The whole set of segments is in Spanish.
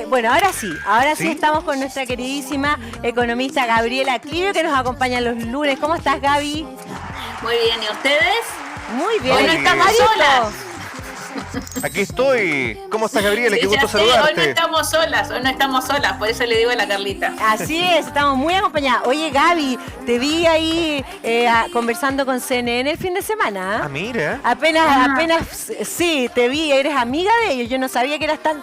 Bueno, ahora sí ¿Sí? estamos con nuestra queridísima economista Gabriela Clivio, que nos acompaña los lunes. ¿Cómo estás, Gaby? Muy bien, ¿y ustedes? Muy bien. Hoy no estamos solas. Aquí estoy. ¿Cómo estás, Gabriela? Sí, Qué gusto ya sé, hoy no saludarte. estamos solas, por eso le digo a la Carlita. Así es, estamos muy acompañadas. Oye, Gaby, te vi ahí conversando con CNN el fin de semana. Ah, mira. Apenas, sí, te vi, eres amiga de ellos. Yo no sabía que eras tan...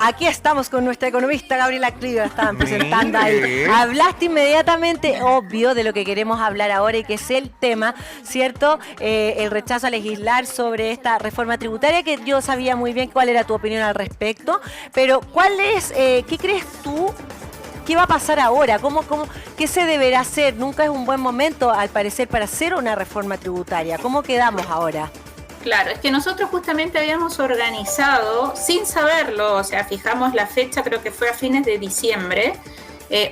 Aquí estamos con nuestra economista Gabriela Clivio, la estaban presentando ahí. Mire. Hablaste inmediatamente, obvio, de lo que queremos hablar ahora y que es el tema, ¿cierto? El rechazo a legislar sobre esta reforma tributaria, que yo sabía muy bien cuál era tu opinión al respecto, pero ¿qué crees tú? ¿Qué va a pasar ahora? ¿Qué se deberá hacer? Nunca es un buen momento, al parecer, para hacer una reforma tributaria. ¿Cómo quedamos ahora? Claro, es que nosotros justamente habíamos organizado, sin saberlo, o sea, fijamos la fecha, creo que fue a fines de diciembre,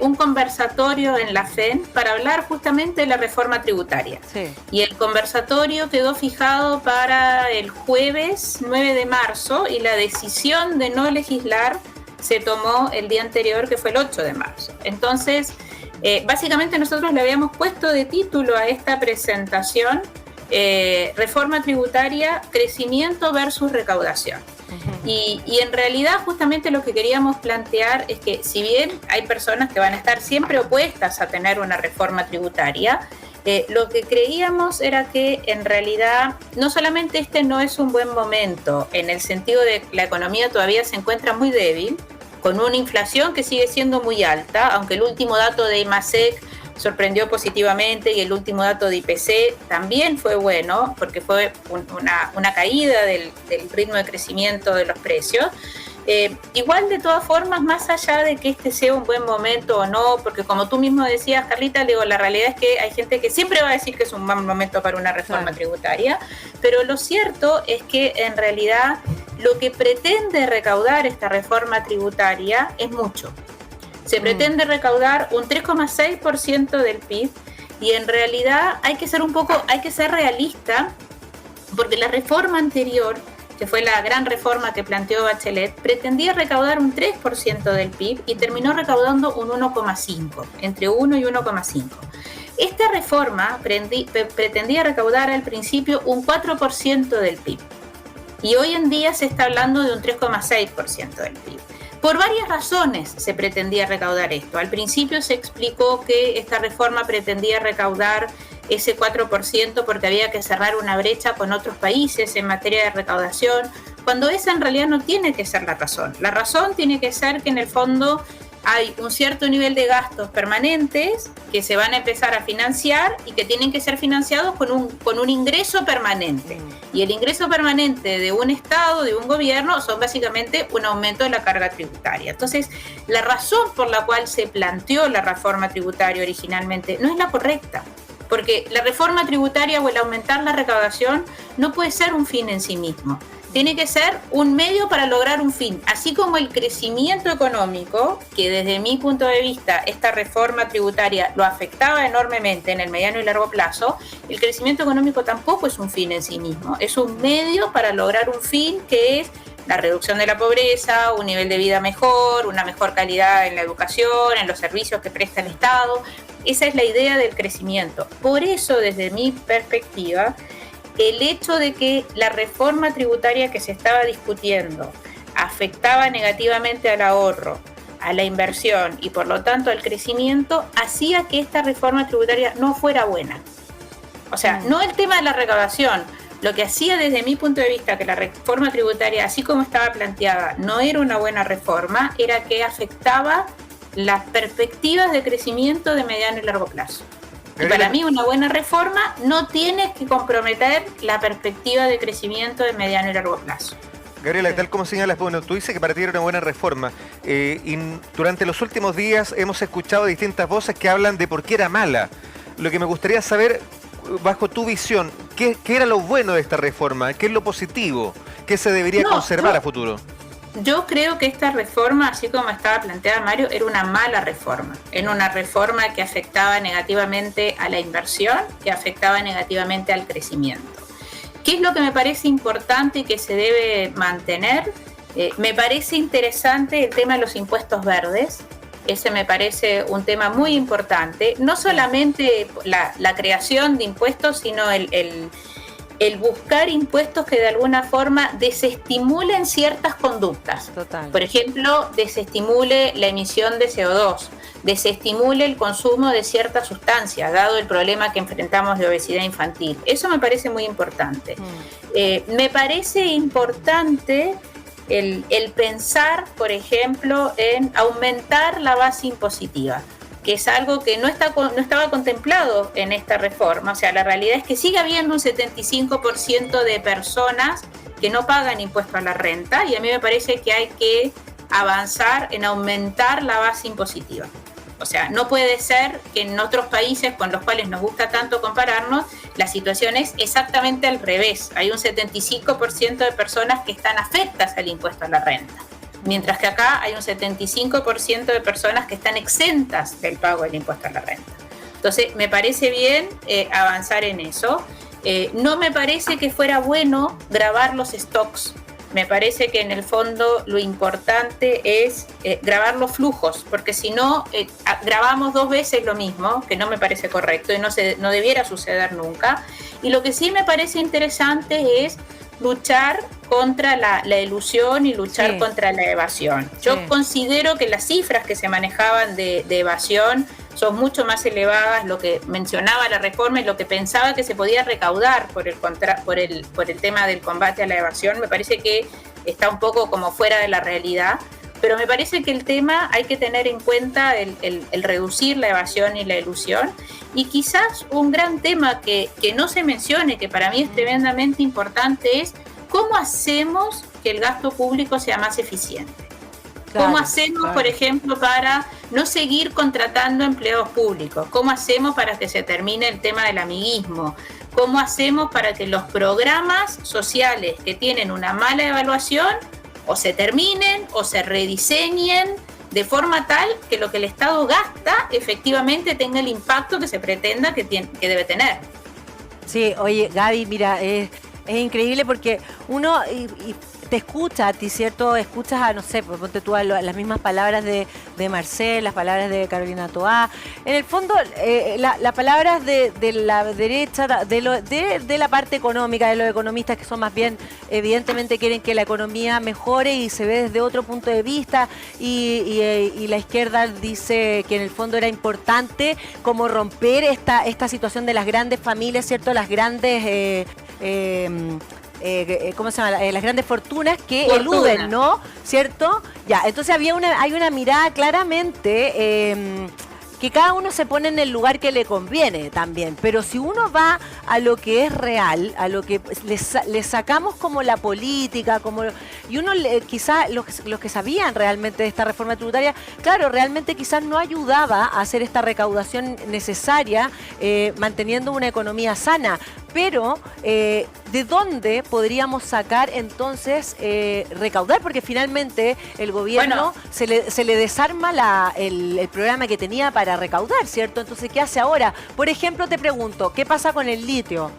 un conversatorio en la FEN para hablar justamente de la reforma tributaria. Sí. Y el conversatorio quedó fijado para el jueves 9 de marzo y la decisión de no legislar se tomó el día anterior, que fue el 8 de marzo. Entonces, básicamente nosotros le habíamos puesto de título a esta presentación reforma tributaria, crecimiento versus recaudación. Y en realidad justamente lo que queríamos plantear es que si bien hay personas que van a estar siempre opuestas a tener una reforma tributaria, lo que creíamos era que en realidad no solamente este no es un buen momento, en el sentido de que la economía todavía se encuentra muy débil, con una inflación que sigue siendo muy alta, aunque el último dato de IMASEC sorprendió positivamente y el último dato de IPC también fue bueno porque fue una caída del ritmo de crecimiento de los precios. Igual de todas formas, más allá de que este sea un buen momento o no, porque como tú mismo decías, Carlita, digo, la realidad es que hay gente que siempre va a decir que es un buen momento para una reforma tributaria, pero lo cierto es que en realidad lo que pretende recaudar esta reforma tributaria es mucho. Se pretende recaudar un 3,6% del PIB y en realidad hay que ser realista, porque la reforma anterior, que fue la gran reforma que planteó Bachelet, pretendía recaudar un 3% del PIB y terminó recaudando un 1,5%, entre 1 y 1,5%. Esta reforma pretendía recaudar al principio un 4% del PIB y hoy en día se está hablando de un 3,6% del PIB. Por varias razones se pretendía recaudar esto. Al principio se explicó que esta reforma pretendía recaudar ese 4% porque había que cerrar una brecha con otros países en materia de recaudación, cuando esa en realidad no tiene que ser la razón. La razón tiene que ser que en el fondo hay un cierto nivel de gastos permanentes que se van a empezar a financiar y que tienen que ser financiados con un ingreso permanente. Y el ingreso permanente de un Estado, de un gobierno, son básicamente un aumento de la carga tributaria. Entonces, la razón por la cual se planteó la reforma tributaria originalmente no es la correcta, porque la reforma tributaria o el aumentar la recaudación no puede ser un fin en sí mismo. Tiene que ser un medio para lograr un fin, así como el crecimiento económico, que desde mi punto de vista esta reforma tributaria lo afectaba enormemente en el mediano y largo plazo. El crecimiento económico tampoco es un fin en sí mismo, es un medio para lograr un fin que es la reducción de la pobreza, un nivel de vida mejor, una mejor calidad en la educación, en los servicios que presta el Estado. Esa es la idea del crecimiento. Por eso, desde mi perspectiva, el hecho de que la reforma tributaria que se estaba discutiendo afectaba negativamente al ahorro, a la inversión y por lo tanto al crecimiento, hacía que esta reforma tributaria no fuera buena. O sea, no el tema de la recaudación, lo que hacía desde mi punto de vista que la reforma tributaria, así como estaba planteada, no era una buena reforma, era que afectaba las perspectivas de crecimiento de mediano y largo plazo. Y para mí una buena reforma no tiene que comprometer la perspectiva de crecimiento de mediano y largo plazo. Gabriela, tal como señalas, bueno, tú dices que para ti era una buena reforma y durante los últimos días hemos escuchado distintas voces que hablan de por qué era mala. Lo que me gustaría saber, bajo tu visión, ¿qué era lo bueno de esta reforma? ¿Qué es lo positivo? ¿Qué se debería conservar a futuro? Yo creo que esta reforma, así como estaba planteada Mario, era una mala reforma. Era una reforma que afectaba negativamente a la inversión, que afectaba negativamente al crecimiento. ¿Qué es lo que me parece importante y que se debe mantener? Me parece interesante el tema de los impuestos verdes. Ese me parece un tema muy importante. No solamente la creación de impuestos, sino el buscar impuestos que de alguna forma desestimulen ciertas conductas. Total. Por ejemplo, desestimule la emisión de CO2, desestimule el consumo de ciertas sustancias, dado el problema que enfrentamos de obesidad infantil. Eso me parece muy importante. Me parece importante el pensar, por ejemplo, en aumentar la base impositiva, que es algo que no estaba contemplado en esta reforma. O sea, la realidad es que sigue habiendo un 75% de personas que no pagan impuesto a la renta, y a mí me parece que hay que avanzar en aumentar la base impositiva. O sea, no puede ser que en otros países con los cuales nos gusta tanto compararnos, la situación es exactamente al revés. Hay un 75% de personas que están afectas al impuesto a la renta, mientras que acá hay un 75% de personas que están exentas del pago del impuesto a la renta. Entonces, me parece bien avanzar en eso. No me parece que fuera bueno gravar los stocks. Me parece que en el fondo lo importante es grabar los flujos, porque si no, grabamos 2 veces lo mismo, que no me parece correcto y no debiera suceder nunca. Y lo que sí me parece interesante es luchar contra la ilusión y luchar contra la evasión. Yo considero que las cifras que se manejaban de evasión son mucho más elevadas, lo que mencionaba la reforma y lo que pensaba que se podía recaudar por el tema del combate a la evasión. Me parece que está un poco como fuera de la realidad, pero me parece que el tema hay que tener en cuenta el reducir la evasión y la elusión. Y quizás un gran tema que no se mencione, que para mí es tremendamente importante, es cómo hacemos que el gasto público sea más eficiente. ¿Cómo hacemos, por ejemplo, para no seguir contratando empleados públicos? ¿Cómo hacemos para que se termine el tema del amiguismo? ¿Cómo hacemos para que los programas sociales que tienen una mala evaluación o se terminen o se rediseñen de forma tal que lo que el Estado gasta efectivamente tenga el impacto que se pretenda que debe tener? Sí, oye, Gaby, mira, es increíble porque uno te escucha a ti, ¿cierto? Escuchas a, no sé, pues ponte tú a las mismas palabras de Marcel, las palabras de Carolina Toá. En el fondo, las palabras de la derecha, de la parte económica, de los economistas que son más bien, evidentemente quieren que la economía mejore y se ve desde otro punto de vista, y la izquierda dice que en el fondo era importante como romper esta situación de las grandes familias, ¿cierto? Las grandes... ¿cómo se llama? Las grandes fortunas que eluden, ¿no? ¿Cierto? Ya, entonces hay una mirada claramente que cada uno se pone en el lugar que le conviene también, pero si uno va a lo que es real, a lo que le sacamos como la política, y uno quizás los que sabían realmente de esta reforma tributaria, claro, realmente quizás no ayudaba a hacer esta recaudación necesaria, manteniendo una economía sana. Pero, ¿de dónde podríamos sacar entonces recaudar? Porque finalmente el gobierno se le desarma el programa que tenía para recaudar, ¿cierto? Entonces, ¿qué hace ahora? Por ejemplo, te pregunto, ¿qué pasa con el litio?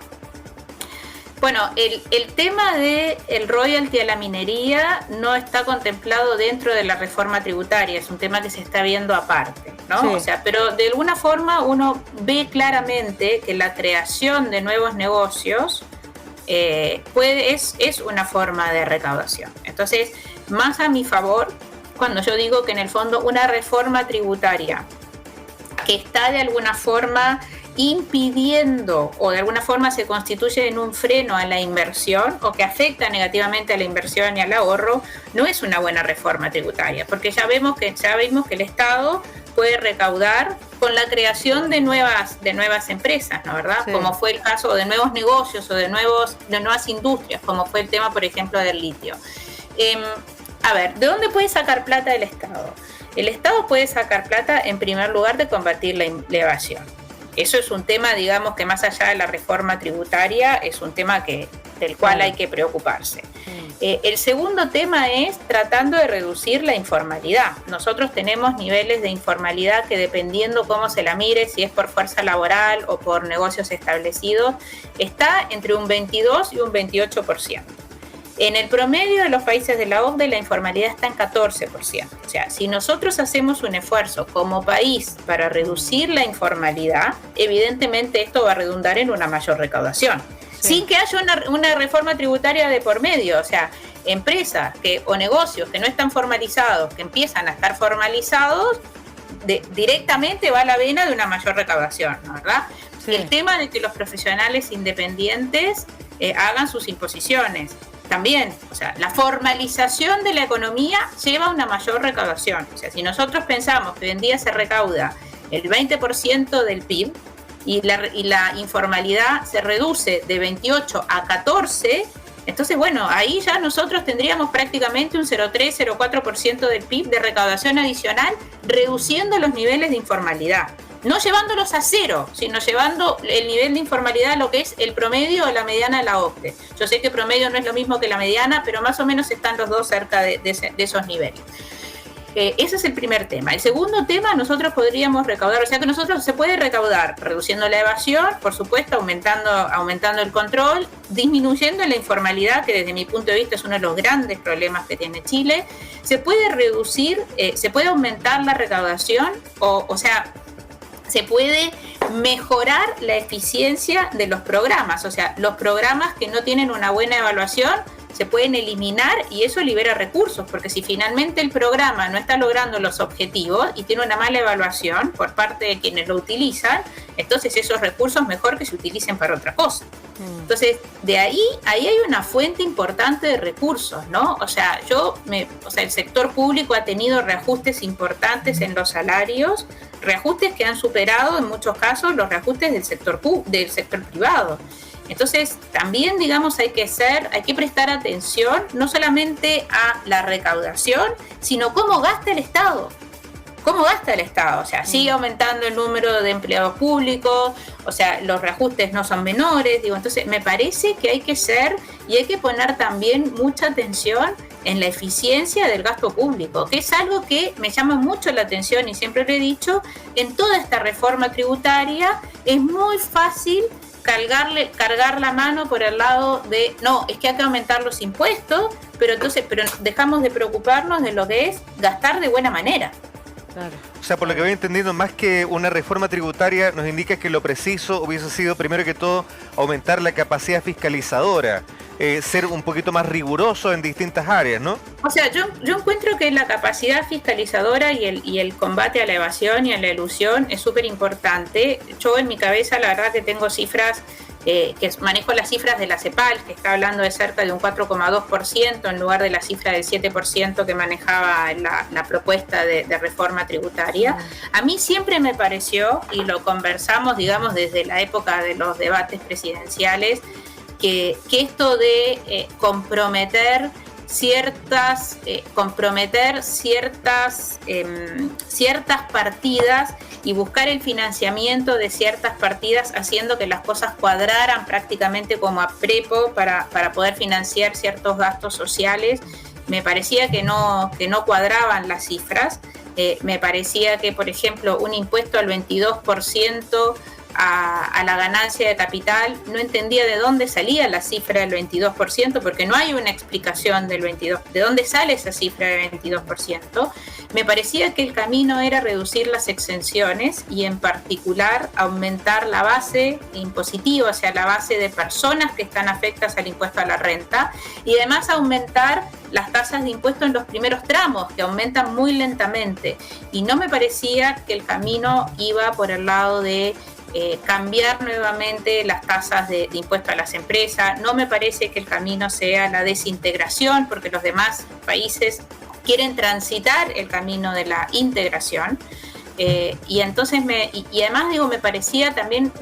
Bueno, el tema del royalty a la minería no está contemplado dentro de la reforma tributaria, es un tema que se está viendo aparte, ¿no? Sí. O sea, pero de alguna forma uno ve claramente que la creación de nuevos negocios es una forma de recaudación. Entonces, más a mi favor, cuando yo digo que en el fondo una reforma tributaria que está de alguna forma impidiendo o de alguna forma se constituye en un freno a la inversión o que afecta negativamente a la inversión y al ahorro, no es una buena reforma tributaria, porque ya vimos que el Estado puede recaudar con la creación de nuevas empresas, ¿no? ¿Verdad? Sí. Como fue el caso de nuevos negocios o de nuevas industrias, como fue el tema, por ejemplo, del litio. A ver, ¿de dónde puede sacar plata el Estado? El Estado puede sacar plata, en primer lugar, de combatir la evasión. Eso es un tema, digamos, que más allá de la reforma tributaria, es un tema del cual hay que preocuparse. El segundo tema es tratando de reducir la informalidad. Nosotros tenemos niveles de informalidad que, dependiendo cómo se la mire, si es por fuerza laboral o por negocios establecidos, está entre un 22 y un 28%. En el promedio de los países de la OCDE la informalidad está en 14%. O sea, si nosotros hacemos un esfuerzo como país para reducir la informalidad, evidentemente esto va a redundar en una mayor recaudación. Sí. Sin que haya una reforma tributaria de por medio. O sea, empresas o negocios que no están formalizados, que empiezan a estar formalizados, directamente va a la vena de una mayor recaudación, ¿no? ¿Verdad? Sí. El tema de que los profesionales independientes hagan sus imposiciones. También, o sea, la formalización de la economía lleva a una mayor recaudación. O sea, si nosotros pensamos que hoy en día se recauda el 20% del PIB y la informalidad se reduce de 28 a 14, entonces, bueno, ahí ya nosotros tendríamos prácticamente un 0,3-0,4% del PIB de recaudación adicional, reduciendo los niveles de informalidad. No llevándolos a cero, sino llevando el nivel de informalidad a lo que es el promedio o la mediana de la OCDE. Yo sé que promedio no es lo mismo que la mediana, pero más o menos están los dos cerca de esos niveles. Ese es el primer tema. El segundo tema, nosotros podríamos recaudar, o sea que nosotros se puede recaudar reduciendo la evasión, por supuesto, aumentando el control, disminuyendo la informalidad, que desde mi punto de vista es uno de los grandes problemas que tiene Chile. Se puede reducir, se puede aumentar la recaudación, o sea, se puede mejorar la eficiencia de los programas. O sea, los programas que no tienen una buena evaluación se pueden eliminar y eso libera recursos, porque si finalmente el programa no está logrando los objetivos y tiene una mala evaluación por parte de quienes lo utilizan, entonces esos recursos mejor que se utilicen para otra cosa. Entonces, ahí hay una fuente importante de recursos, ¿no? O sea, el sector público ha tenido reajustes importantes en los salarios, reajustes que han superado en muchos casos los reajustes del sector privado. Entonces, también, digamos, hay que prestar atención no solamente a la recaudación, sino cómo gasta el Estado. ¿Cómo gasta el Estado? O sea, sigue aumentando el número de empleados públicos, o sea, los reajustes no son menores, entonces me parece que hay que poner también mucha atención en la eficiencia del gasto público, que es algo que me llama mucho la atención y siempre lo he dicho, en toda esta reforma tributaria es muy fácil cargar la mano por el lado de, no, es que hay que aumentar los impuestos, pero dejamos de preocuparnos de lo que es gastar de buena manera. Claro. O sea, por lo que voy entendiendo, más que una reforma tributaria, nos indica que lo preciso hubiese sido, primero que todo, aumentar la capacidad fiscalizadora, ser un poquito más riguroso en distintas áreas, ¿no? O sea, yo encuentro que la capacidad fiscalizadora y el combate a la evasión y a la elusión es súper importante. Yo en mi cabeza, la verdad que tengo cifras, que manejo las cifras de la CEPAL, que está hablando de cerca de un 4,2% en lugar de la cifra del 7% que manejaba la propuesta de reforma tributaria. A mí siempre me pareció, y lo conversamos, digamos, desde la época de los debates presidenciales, que esto de comprometer ciertas partidas y buscar el financiamiento de ciertas partidas, haciendo que las cosas cuadraran prácticamente como a prepo para poder financiar ciertos gastos sociales. Me parecía que no cuadraban las cifras. Me parecía que, por ejemplo, un impuesto al 22% a la ganancia de capital, no entendía de dónde salía la cifra del 22%, porque no hay una explicación del 22%, de dónde sale esa cifra del 22%. Me parecía que el camino era reducir las exenciones y en particular aumentar la base impositiva, o sea, la base de personas que están afectas al impuesto a la renta, y además aumentar las tasas de impuesto en los primeros tramos, que aumentan muy lentamente. Y no me parecía que el camino iba por el lado de cambiar nuevamente las tasas de impuesto a las empresas. No me parece que el camino sea la desintegración, porque los demás países quieren transitar el camino de la integración. Y entonces además digo, me parecía también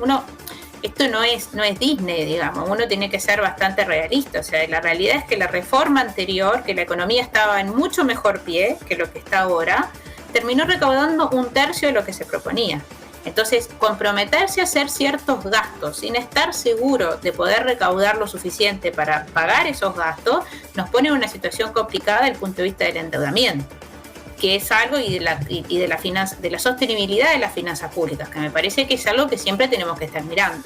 esto no es Disney, digamos, uno tiene que ser bastante realista. O sea, la realidad es que la reforma anterior, que la economía estaba en mucho mejor pie que lo que está ahora, terminó recaudando 1/3 de lo que se proponía. Entonces, comprometerse a hacer ciertos gastos sin estar seguro de poder recaudar lo suficiente para pagar esos gastos, nos pone en una situación complicada desde el punto de vista del endeudamiento, que es algo, y de la sostenibilidad de las finanzas públicas, que me parece que es algo que siempre tenemos que estar mirando.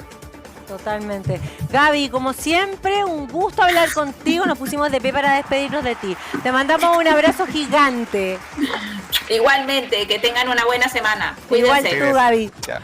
Totalmente. Gaby, como siempre, un gusto hablar contigo. Nos pusimos de pie para despedirnos de ti. Te mandamos un abrazo gigante. Igualmente, que tengan una buena semana. Cuídense. Igual tú, Gaby. Ya.